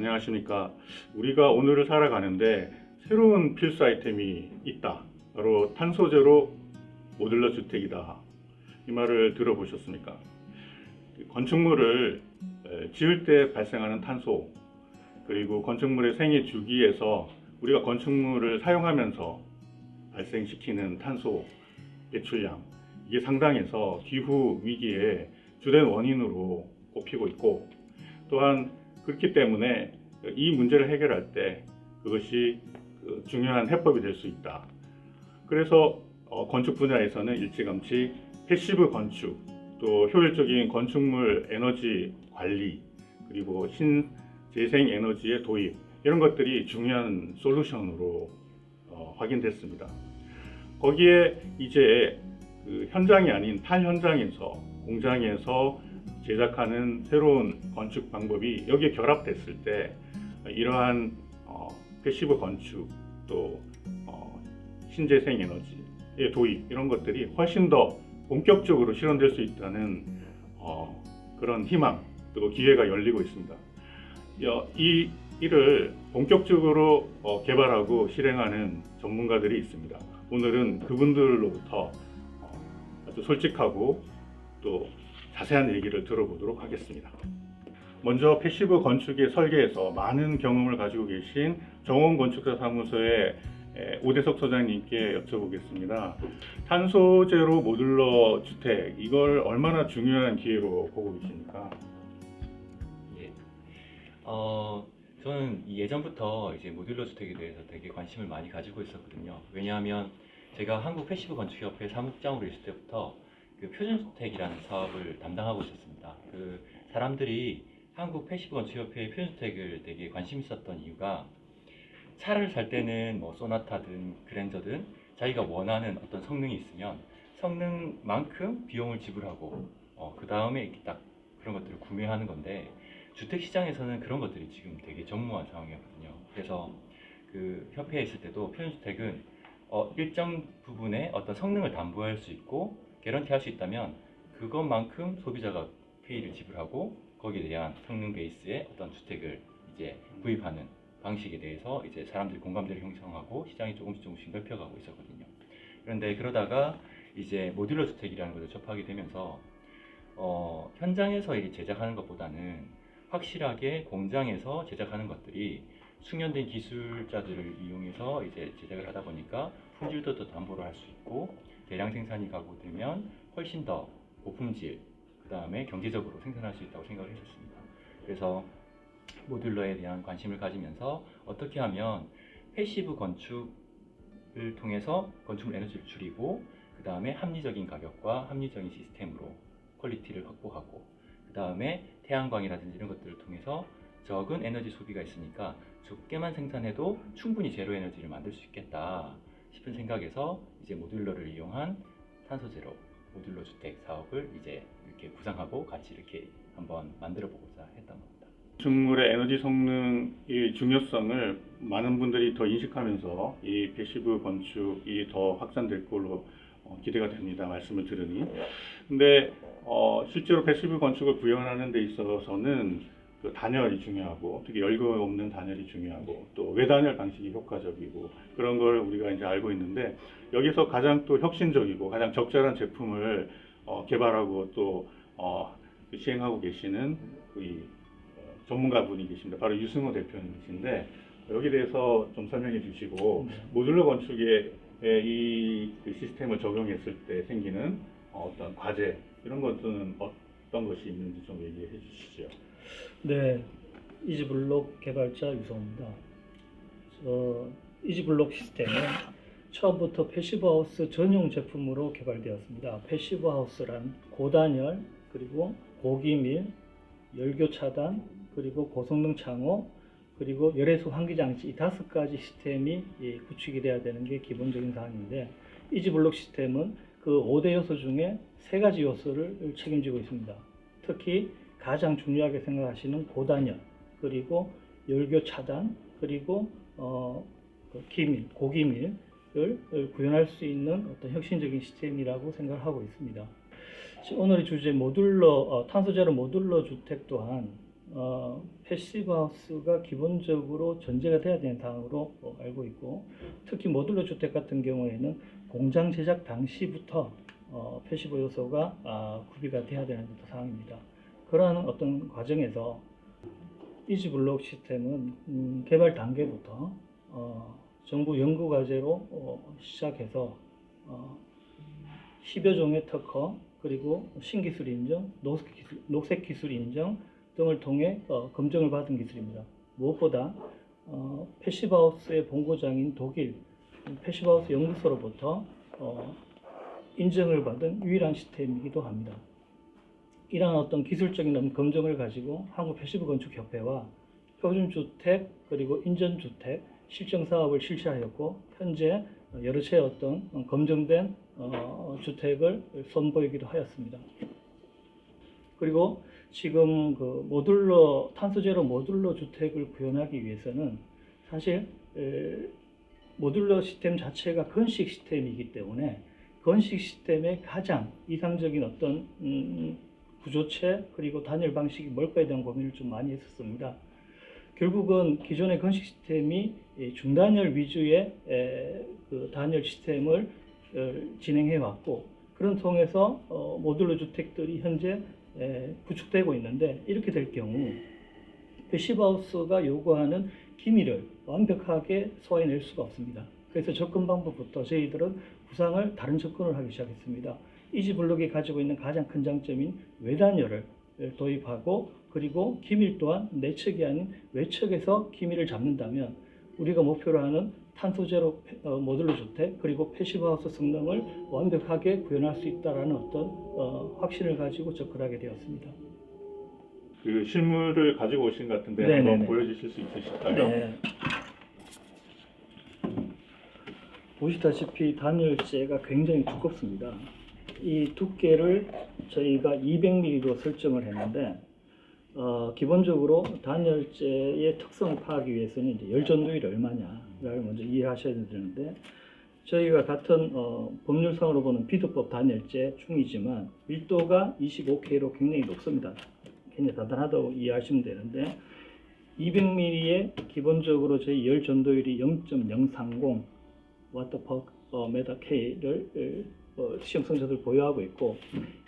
안녕하십니까. 우리가 오늘을 살아가는데 새로운 필수 아이템이 있다. 바로 탄소제로 모듈러 주택이다. 이 말을 들어보셨습니까? 건축물을 지을 때 발생하는 탄소, 그리고 건축물의 생애 주기에서 우리가 건축물을 사용하면서 발생시키는 탄소 배출량, 이게 상당해서 기후 위기의 주된 원인으로 꼽히고 있고, 또한 그렇기 때문에 이 문제를 해결할 때 그것이 중요한 해법이 될 수 있다. 그래서 건축 분야에서는 일찌감치 패시브 건축, 또 효율적인 건축물 에너지 관리, 그리고 신재생 에너지의 도입, 이런 것들이 중요한 솔루션으로 확인됐습니다. 거기에 이제 그 현장이 아닌 탈현장에서, 공장에서 제작하는 새로운 건축 방법이 여기에 결합됐을 때 이러한 패시브 건축, 또 신재생 에너지의 도입, 이런 것들이 훨씬 더 본격적으로 실현될 수 있다는 그런 희망, 또 기회가 열리고 있습니다. 이 일을 본격적으로 개발하고 실행하는 전문가들이 있습니다. 오늘은 그분들로부터 아주 솔직하고 또 자세한 얘기를 들어보도록 하겠습니다. 먼저 패시브 건축의 설계에서 많은 경험을 가지고 계신 정원 건축사 사무소의 오대석 소장님께 여쭤보겠습니다. 탄소 제로 모듈러 주택, 이걸 얼마나 중요한 기회로 보고 계십니까? 예. 저는 예전부터 이제 모듈러 주택에 대해서 되게 관심을 많이 가지고 있었거든요. 왜냐하면 제가 한국 패시브 건축협회 사무국장으로 있을 때부터 그 표준주택이라는 사업을 담당하고 있었습니다. 그 사람들이 한국 패시브 건축협회의 표준주택을 되게 관심 있었던 이유가, 차를 살 때는 뭐 소나타든 그랜저든 자기가 원하는 어떤 성능이 있으면 성능만큼 비용을 지불하고 그 다음에 이렇게 딱 그런 것들을 구매하는 건데, 주택 시장에서는 그런 것들이 지금 되게 전무한 상황이었거든요. 그래서 그 협회에 있을 때도 표준주택은 일정 부분의 어떤 성능을 담보할 수 있고 개런티 할 수 있다면 그것만큼 소비자가 페이를 지불하고 거기에 대한 성능 베이스의 어떤 주택을 이제 구입하는 방식에 대해서 이제 사람들이 공감대를 형성하고 시장이 조금씩 넓혀가고 있었거든요. 그런데 그러다가 이제 모듈러 주택이라는 것을 접하게 되면서 현장에서 이제 제작하는 것보다는 확실하게 공장에서 제작하는 것들이 숙련된 기술자들을 이용해서 이제 제작을 하다 보니까 품질도 더 담보를 할 수 있고, 대량 생산이 가고 되면 훨씬 더 고품질, 그 다음에 경제적으로 생산할 수 있다고 생각을 했었습니다. 그래서 모듈러에 대한 관심을 가지면서 어떻게 하면 패시브 건축을 통해서 건축물 에너지를 줄이고, 그 다음에 합리적인 가격과 합리적인 시스템으로 퀄리티를 확보하고, 그 다음에 태양광이라든지 이런 것들을 통해서 적은 에너지 소비가 있으니까 적게만 생산해도 충분히 제로 에너지를 만들 수 있겠다 싶은 생각에서 이제 모듈러를 이용한 탄소 제로 모듈러 주택 사업을 이제 이렇게 구상하고 같이 이렇게 한번 만들어 보고자 했던 겁니다. 건축물의 에너지 성능의 중요성을 많은 분들이 더 인식하면서 이 패시브 건축이 더 확산될 걸로 기대가 됩니다. 말씀을 들으니. 근데 실제로 패시브 건축을 구현하는 데 있어서는 그 단열이 중요하고, 특히 열거 없는 단열이 중요하고, 또 외단열 방식이 효과적이고, 그런 걸 우리가 이제 알고 있는데, 여기서 가장 또 혁신적이고 가장 적절한 제품을 개발하고 또 시행하고 계시는 이 전문가분이 계십니다. 바로 유승호 대표님이신데, 여기에 대해서 좀 설명해 주시고, 모듈러 건축에 이 시스템을 적용했을 때 생기는 어떤 과제, 이런 것들은 어떤 것이 있는지 좀 얘기해 주시죠. 네, 이지블록 개발자 유성호입니다. 이지블록 시스템은 처음부터 패시브하우스 전용 제품으로 개발되었습니다. 패시브하우스란 고단열, 그리고 고기밀, 열교 차단, 그리고 고성능 창호, 그리고 열해수 환기장치, 이 5가지 시스템이 구축이 되어야 되는 게 기본적인 사항인데, 이지블록 시스템은 그 5대 요소 중에 3가지 요소를 책임지고 있습니다. 특히 가장 중요하게 생각하시는 고단열, 그리고 열교 차단, 그리고 기밀, 고기밀을 구현할 수 있는 어떤 혁신적인 시스템이라고 생각하고 있습니다. 오늘의 주제 탄소 제로 모듈러 주택 또한 패시브 하우스가 기본적으로 전제가 돼야 되는 사항으로 알고 있고, 특히 모듈러 주택 같은 경우에는 공장 제작 당시부터 패시브 요소가 구비가 돼야 되는 사항입니다. 그러한 어떤 과정에서 이지블록 시스템은 개발 단계부터 정부 연구 과제로 시작해서 10여 종의 특허, 그리고 신기술 인정, 녹색 기술 인정 등을 통해 검증을 받은 기술입니다. 무엇보다 패시브하우스의 본고장인 독일 패시브하우스 연구소로부터 인정을 받은 유일한 시스템이기도 합니다. 이러한 어떤 기술적인 검증을 가지고 한국 패시브 건축 협회와 표준주택 그리고 인전주택 실증 사업을 실시하였고, 현재 여러 채의 어떤 검증된 주택을 선보이기도 하였습니다. 그리고 지금 그 탄소제로 모듈러 주택을 구현하기 위해서는 사실 모듈러 시스템 자체가 건식 시스템이기 때문에 건식 시스템의 가장 이상적인 어떤 구조체 그리고 단열 방식이 뭘까에 대한 고민을 좀 많이 했었습니다. 결국은 기존의 건식 시스템이 중단열 위주의 그 단열 시스템을 진행해 왔고, 그런 통해서 모듈러 주택들이 현재 구축되고 있는데, 이렇게 될 경우 패시브하우스가 요구하는 기미를 완벽하게 소화해낼 수가 없습니다. 그래서 접근 방법부터 저희들은 구상을 다른 접근을 하기 시작했습니다. 이지블록이 가지고 있는 가장 큰 장점인 외단열을 도입하고, 그리고 기밀 또한 내측이 아닌 외측에서 기밀을 잡는다면 우리가 목표로 하는 탄소제로 모듈러 주택 그리고 패시브하우스 성능을 완벽하게 구현할 수 있다는 어떤 확신을 가지고 접근하게 되었습니다. 그 실물을 가지고 오신 것 같은데 네네네. 한번 보여주실 수 있으실까요? 네. 보시다시피 단열재가 굉장히 두껍습니다. 이 두께를 저희가 200mm로 설정을 했는데, 기본적으로 단열재의 특성을 파악하기 위해서는 이제 열 전도율이 얼마냐를 먼저 이해하셔야 되는데, 저희가 같은 법률상으로 보는 비도법 단열재 중이지만 밀도가 25K로 굉장히 높습니다. 굉장히 단단하다고 이해하시면 되는데, 200mm에 기본적으로 저희 열 전도율이 0.030 와트/메다 K를 시험 성적을 보유하고 있고,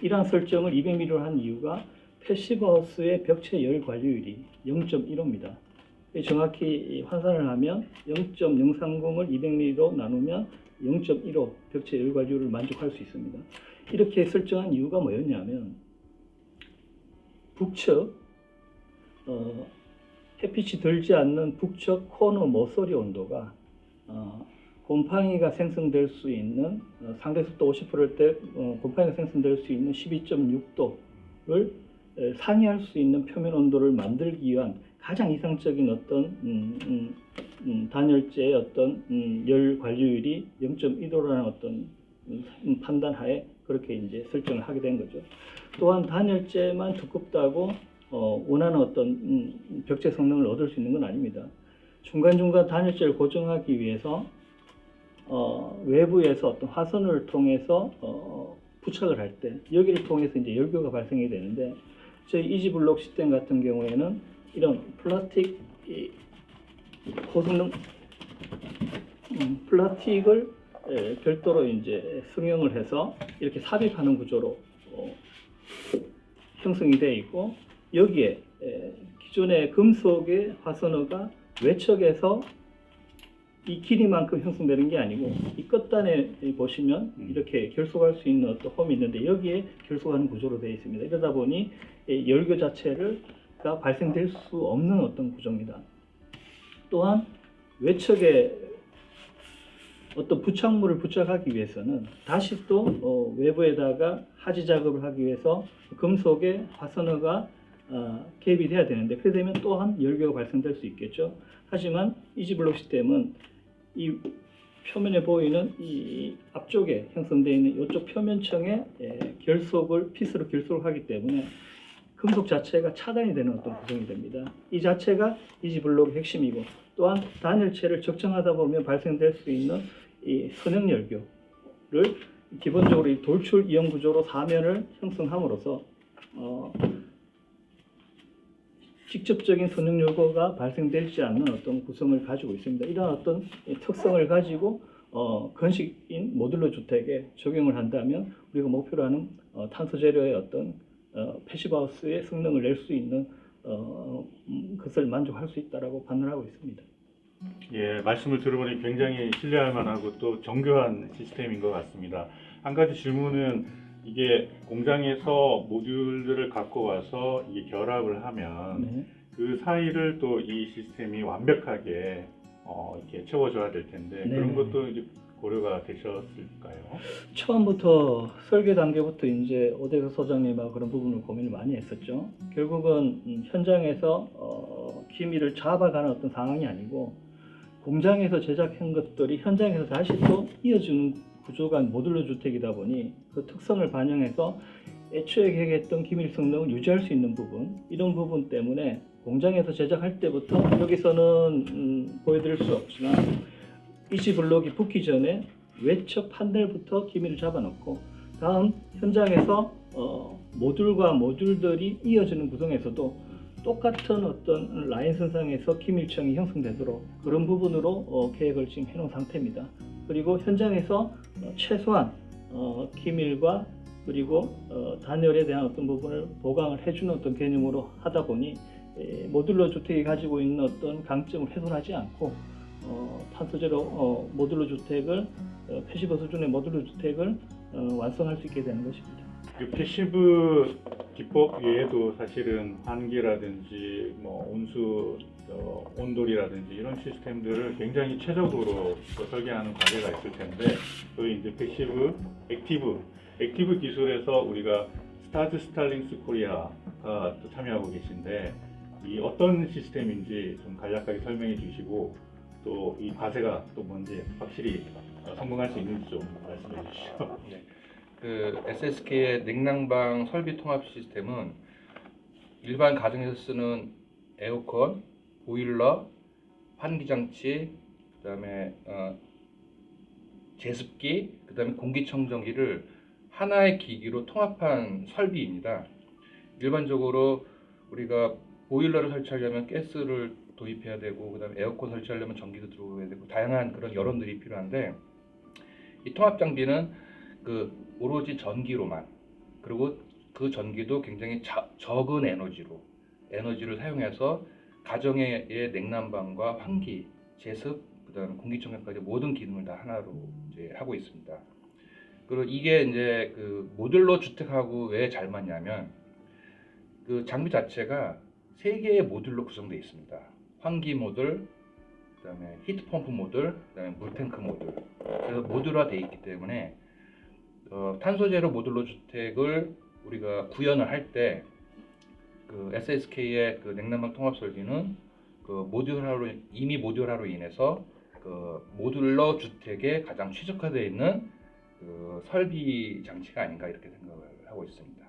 이러한 설정을 200mm로 한 이유가 패시브하우스의 벽체 열 관리율이 0.15입니다. 정확히 환산을 하면 0.030을 200mm로 나누면 0.15 벽체 열 관리율을 만족할 수 있습니다. 이렇게 설정한 이유가 뭐였냐면, 북측 햇빛이 들지 않는 북측 코너 모서리 온도가 곰팡이가 생성될 수 있는 상대 습도 50%일 때 곰팡이가 생성될 수 있는 12.6도를 상회할 수 있는 표면 온도를 만들기 위한 가장 이상적인 어떤 단열재의 어떤 열 관리율이 0.1도라는 어떤 판단하에 그렇게 이제 설정을 하게 된 거죠. 또한 단열재만 두껍다고 원하는 어떤 벽체 성능을 얻을 수 있는 건 아닙니다. 중간중간 단열재를 고정하기 위해서 외부에서 어떤 화선을 통해서 부착을 할 때 여기를 통해서 이제 열교가 발생이 되는데, 저희 이지블록 시스템 같은 경우에는 이런 플라스틱 고성능 플라스틱을 별도로 이제 승용을 해서 이렇게 삽입하는 구조로 형성이 되어 있고, 여기에 기존의 금속의 화선어가 외척에서 이 길이만큼 형성되는 게 아니고, 이 끝단에 보시면 이렇게 결속할 수 있는 어떤 홈이 있는데, 여기에 결속하는 구조로 되어 있습니다. 이러다 보니 열교 자체가 발생될 수 없는 어떤 구조입니다. 또한 외척에 어떤 부착물을 부착하기 위해서는 다시 또 외부에다가 하지 작업을 하기 위해서 금속의 화선어가 개입이 돼야 되는데, 그래 되면 또한 열교가 발생될 수 있겠죠. 하지만 이지블록 시스템은 이 표면에 보이는 이 앞쪽에 형성되어 있는 이쪽 표면층에 피스로 결속을 하기 때문에 금속 자체가 차단이 되는 어떤 구성이 됩니다. 이 자체가 이지블록의 핵심이고, 또한 단열체를 적정하다 보면 발생될 수 있는 이 선형 열교를 기본적으로 이 돌출 이형 구조로 사면을 형성함으로써 직접적인 선형 요구가 발생되지 않는 어떤 구성을 가지고 있습니다. 이런 어떤 특성을 가지고 건식인 모듈러 주택에 적용을 한다면 우리가 목표로 하는 탄소 제로의 어떤 패시브 하우스의 성능을 낼 수 있는 것을 만족할 수 있다라고 판단하고 있습니다. 예, 말씀을 들어보니 굉장히 신뢰할 만하고 또 정교한 시스템인 것 같습니다. 한 가지 질문은 이게 공장에서 모듈들을 갖고 와서 이게 결합을 하면 네. 그 사이를 또 이 시스템이 완벽하게 이렇게 채워줘야 될 텐데 네. 그런 것도 이제 고려가 되셨을까요? 처음부터 설계 단계부터 이제 오대석 소장님하고 그런 부분을 고민을 많이 했었죠. 결국은 현장에서 기미를 잡아가는 어떤 상황이 아니고 공장에서 제작한 것들이 현장에서 다시 또 이어지는 구조가 모듈러 주택이다 보니 그 특성을 반영해서 애초에 계획했던 기밀 성능을 유지할 수 있는 부분, 이런 부분 때문에 공장에서 제작할 때부터 여기서는 보여드릴 수 없지만 이지 블록이 붙기 전에 외척 판넬부터 기밀을 잡아놓고 다음 현장에서 모듈과 모듈들이 이어지는 구성에서도 똑같은 어떤 라인선상에서 기밀청이 형성되도록 그런 부분으로 계획을 지금 해놓은 상태입니다. 그리고 현장에서 최소한 기밀과 그리고 단열에 대한 어떤 부분을 보강을 해주는 어떤 개념으로 하다 보니 모듈러 주택이 가지고 있는 어떤 강점을 훼손하지 않고 탄소제로 모듈러 주택을 패시브 수준의 모듈러 주택을 완성할 수 있게 되는 것입니다. 그 패시브 기법 외에도 사실은 환기라든지 뭐 온수 온돌이라든지 이런 시스템들을 굉장히 최적으로 또 설계하는 과제가 있을 텐데 그 이제 패시브 액티브 기술에서 우리가 스타즈 스타링스 코리아가 또 참여하고 계신데 이 어떤 시스템인지 좀 간략하게 설명해 주시고 또 이 과제가 또 뭔지 확실히 성공할 수 있는지 좀 말씀해 주시죠. 네. 그 SSK의 냉난방 설비 통합 시스템은 일반 가정에서 쓰는 에어컨, 보일러, 환기 장치, 그다음에 제습기, 그다음에 공기청정기를 하나의 기기로 통합한 설비입니다. 일반적으로 우리가 보일러를 설치하려면 가스를 도입해야 되고, 그다음에 에어컨 설치하려면 전기도 들어오야 되고, 다양한 그런 여론들이 필요한데 이 통합 장비는 오로지 전기로만, 그리고 그 전기도 굉장히 적은 에너지를 사용해서 가정의 냉난방과 환기, 제습, 그다음에 공기청정까지 모든 기능을 다 하나로 이제 하고 있습니다. 그리고 이게 이제 모듈러 주택하고 왜 잘 맞냐면 장비 자체가 3개의 모듈로 구성되어 있습니다. 환기 모듈, 그다음에 히트 펌프 모듈, 그다음에 물탱크 모듈. 그래서 모듈화 되어 있기 때문에 탄소 제로 모듈러 주택을 우리가 구현을 할 때 SSK의 냉난방 통합 설비는 이미 모듈화로 인해서 모듈러 주택에 가장 최적화되어 있는 설비 장치가 아닌가 이렇게 생각을 하고 있습니다.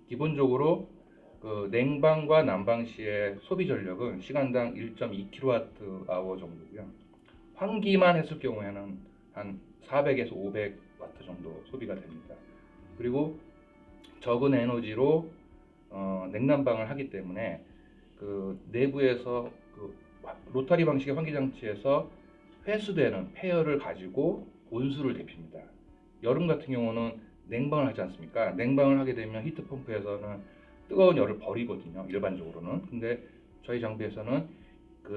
기본적으로 냉방과 난방 시의 소비 전력은 시간당 1.2kWh 정도고요. 환기만 했을 경우에는 한 400에서 500W 정도 소비가 됩니다. 그리고 적은 에너지로 냉난방을 하기 때문에 내부에서 로타리 방식의 환기 장치에서 회수되는 폐열을 가지고 온수를 데핍니다. 여름 같은 경우는 냉방을 하지 않습니까? 냉방을 하게 되면 히트 펌프에서는 뜨거운 열을 버리거든요, 일반적으로는. 근데 저희 장비에서는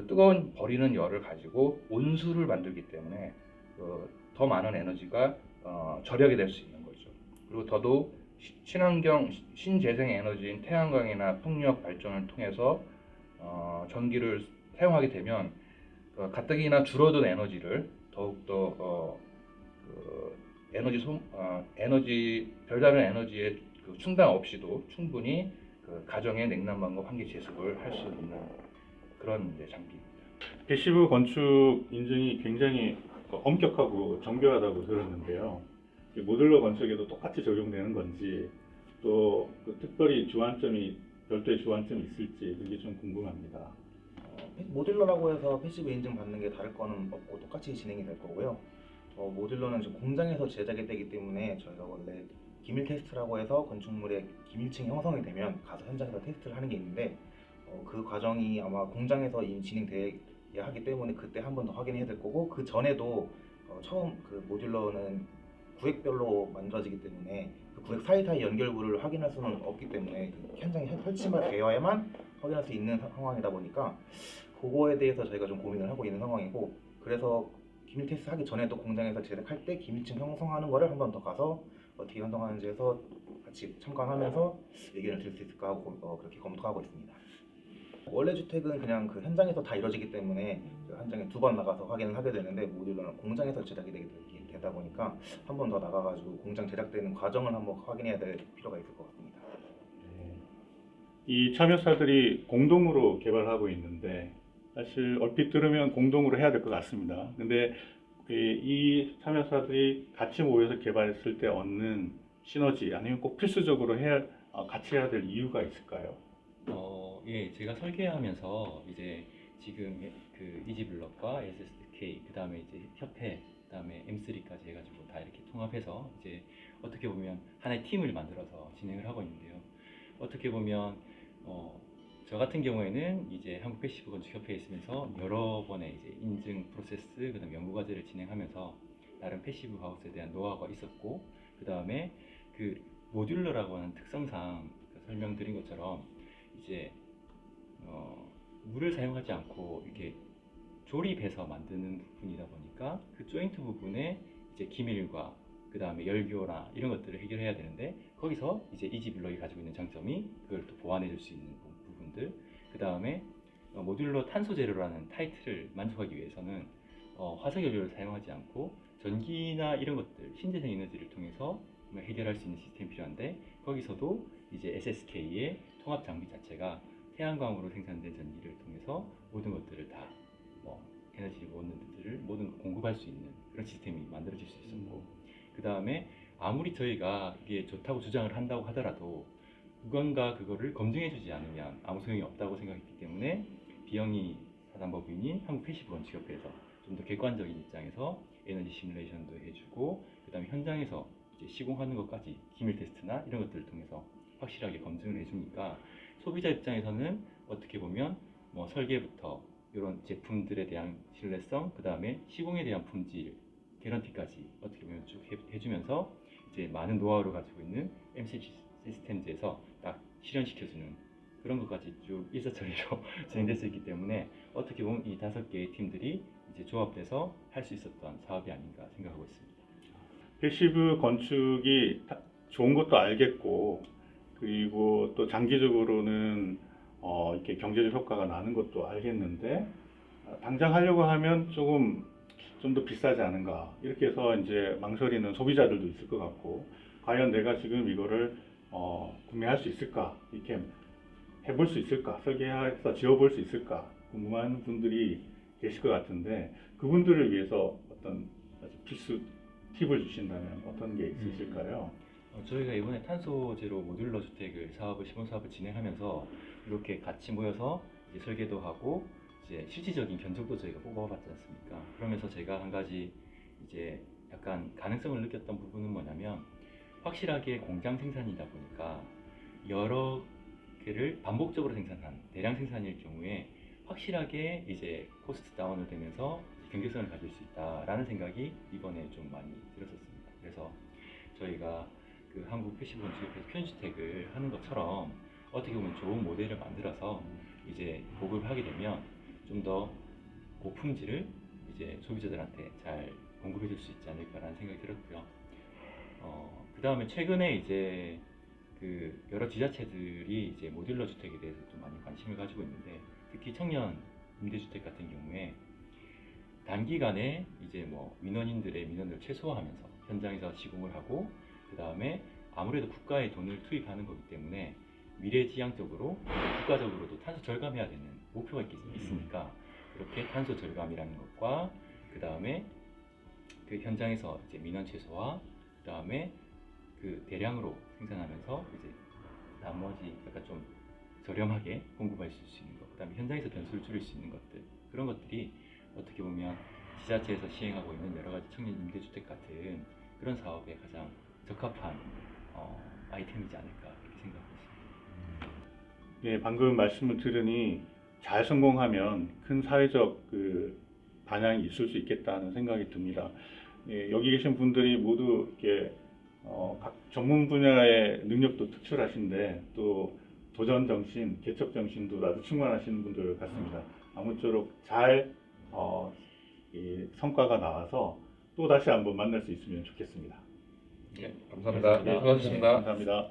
뜨거운 버리는 열을 가지고 온수를 만들기 때문에 더 많은 에너지가 절약이 될 수 있는 거죠. 그리고 더더욱 친환경 신재생 에너지인 태양광이나 풍력 발전을 통해서 전기를 사용하게 되면 가뜩이나 줄어든 에너지를 더욱더 별다른 에너지의 충당 없이도 충분히 가정의 냉난방과 환기 제습을 할 수 있는 그런 장비입니다. 패시브 건축 인증이 굉장히 엄격하고 정교하다고 들었는데요. 모듈러 건축에도 똑같이 적용되는 건지 또 특별히 별도의 주안점이 있을지 그게 좀 궁금합니다. 모듈러라고 해서 패시브 인증 받는 게 다를 거는 없고 똑같이 진행이 될 거고요. 모듈러는 지금 공장에서 제작이 되기 때문에 저희가 원래 기밀 테스트라고 해서 건축물의 기밀층이 형성이 되면 가서 현장에서 테스트를 하는 게 있는데 그 과정이 아마 공장에서 이미 진행돼야 하기 때문에 그때 한 번 더 확인해야 될 거고, 그 전에도 처음 그 모듈러는 구획별로 만들어지기 때문에 그 구획 사이사이 연결부를 확인할 수는 없기 때문에 그 현장에 설치만 되어야만 확인할 수 있는 상황이다 보니까 그거에 대해서 저희가 좀 고민을 하고 있는 상황이고, 그래서 기밀 테스트 하기 전에도 공장에서 제작할 때 기밀층 형성하는 거를 한 번 더 가서 어떻게 형성하는지 해서 같이 참관하면서 의견을 드릴 수 있을까 하고 그렇게 검토하고 있습니다. 원래 주택은 그냥 그 현장에서 다 이루어지기 때문에 그 현장에 두 번 나가서 확인을 하게 되는데, 모듈러는 공장에서 제작이 되다 보니까 한 번 더 나가가지고 공장 제작되는 과정을 한번 확인해야 될 필요가 있을 것 같습니다. 이 참여사들이 공동으로 개발하고 있는데 사실 얼핏 들으면 공동으로 해야 될 것 같습니다. 근데 이 참여사들이 같이 모여서 개발했을 때 얻는 시너지 아니면 꼭 필수적으로 같이 해야 될 이유가 있을까요? 예, 제가 설계하면서 이제 지금 그 이지블럭과 SSK, 그 다음에 이제 협회, 그 다음에 M3까지 해가지고 다 이렇게 통합해서 이제 어떻게 보면 하나의 팀을 만들어서 진행을 하고 있는데요. 어떻게 보면 저 같은 경우에는 이제 한국 패시브 건축협회에 있으면서 여러 번의 이제 인증 프로세스, 그다음 연구 과제를 진행하면서 나름 패시브 하우스에 대한 노하우가 있었고, 그 다음에 그 모듈러라고 하는 특성상 설명드린 것처럼 이제 물을 사용하지 않고 이렇게 조립해서 만드는 부분이다 보니까 그 조인트 부분에 이제 기밀과 그 다음에 열교나 이런 것들을 해결해야 되는데, 거기서 이제 이지블럭이 가지고 있는 장점이 그걸 또 보완해 줄 수 있는 부분들, 그 다음에 모듈러 탄소 제로라는 타이틀을 만족하기 위해서는 화석 연료를 사용하지 않고 전기나 이런 것들, 신재생 에너지를 통해서 해결할 수 있는 시스템이 필요한데, 거기서도 이제 SSK의 통합 장비 자체가 태양광으로 생산된 전기를 통해서 모든 것들을 다 에너지 원들을 모든 걸 공급할 수 있는 그런 시스템이 만들어질 수 있었고, 그 다음에 아무리 저희가 이게 좋다고 주장을 한다고 하더라도 그거를 검증해주지 않으면 아무 소용이 없다고 생각했기 때문에 비영리 사단법인인 한국 패시브 건축협회에서 좀 더 객관적인 입장에서 에너지 시뮬레이션도 해주고, 그 다음에 현장에서 이제 시공하는 것까지 기밀 테스트나 이런 것들을 통해서 확실하게 검증을 해주니까 소비자 입장에서는 어떻게 보면 설계부터 이런 제품들에 대한 신뢰성, 그 다음에 시공에 대한 품질, 개런티까지 어떻게 보면 쭉 해주면서 이제 많은 노하우를 가지고 있는 MC 시스템즈에서 딱 실현시켜주는 그런 것까지 쭉 일사천리로 진행될 수 있기 때문에 어떻게 보면 이 5개의 팀들이 이제 조합돼서 할 수 있었던 사업이 아닌가 생각하고 있습니다. 패시브 건축이 좋은 것도 알겠고, 그리고 또 장기적으로는 이렇게 경제적 효과가 나는 것도 알겠는데, 당장 하려고 하면 좀 더 비싸지 않은가, 이렇게 해서 이제 망설이는 소비자들도 있을 것 같고, 과연 내가 지금 이거를 구매할 수 있을까, 이렇게 해볼 수 있을까, 설계해서 지어볼 수 있을까 궁금한 분들이 계실 것 같은데, 그분들을 위해서 어떤 필수 팁을 주신다면 어떤 게 있으실까요? 저희가 이번에 탄소 제로 모듈러 주택을 시범 사업을 진행하면서 이렇게 같이 모여서 이제 설계도 하고 이제 실질적인 견적도 저희가 뽑아봤지 않습니까? 그러면서 제가 한 가지 이제 약간 가능성을 느꼈던 부분은 뭐냐면, 확실하게 공장 생산이다 보니까 여러 개를 반복적으로 생산한 대량 생산일 경우에 확실하게 이제 코스트 다운을 되면서 경제성을 가질 수 있다라는 생각이 이번에 좀 많이 들었었습니다. 그래서 저희가 그 한국 패시브 건축협회에서 편주택을 하는 것처럼 어떻게 보면 좋은 모델을 만들어서 이제 보급을 하게 되면 좀 더 고품질을 이제 소비자들한테 잘 공급해 줄 수 있지 않을까라는 생각이 들었고요. 그 다음에 최근에 이제 그 여러 지자체들이 이제 모듈러 주택에 대해서 좀 많이 관심을 가지고 있는데, 특히 청년 임대주택 같은 경우에 단기간에 이제 민원인들의 민원을 최소화하면서 현장에서 시공을 하고, 그 다음에 아무래도 국가의 돈을 투입하는 거기 때문에 미래지향적으로 국가적으로도 탄소 절감해야 되는 목표가 있으니까, 이렇게 탄소 절감이라는 것과 그 다음에 그 현장에서 이제 민원 최소화, 그 다음에 그 대량으로 생산하면서 이제 나머지 약간 좀 저렴하게 공급할 수 있는 것, 그 다음에 현장에서 변수를 줄일 수 있는 것들, 그런 것들이 어떻게 보면 지자체에서 시행하고 있는 여러 가지 청년 임대주택 같은 그런 사업에 가장 적합한 아이템이지 않을까 이렇게 생각하고 있습니다. 예, 방금 말씀을 들으니 잘 성공하면 큰 사회적 그 반향이 있을 수 있겠다는 생각이 듭니다. 예, 여기 계신 분들이 모두 이렇게 각 전문 분야의 능력도 특출하신데 또 도전 정신, 개척 정신도 아주 충만하신 분들 같습니다. 아무쪼록 잘 이 성과가 나와서 또 다시 한번 만날 수 있으면 좋겠습니다. 네, 감사합니다. 수고하셨습니다. 감사합니다.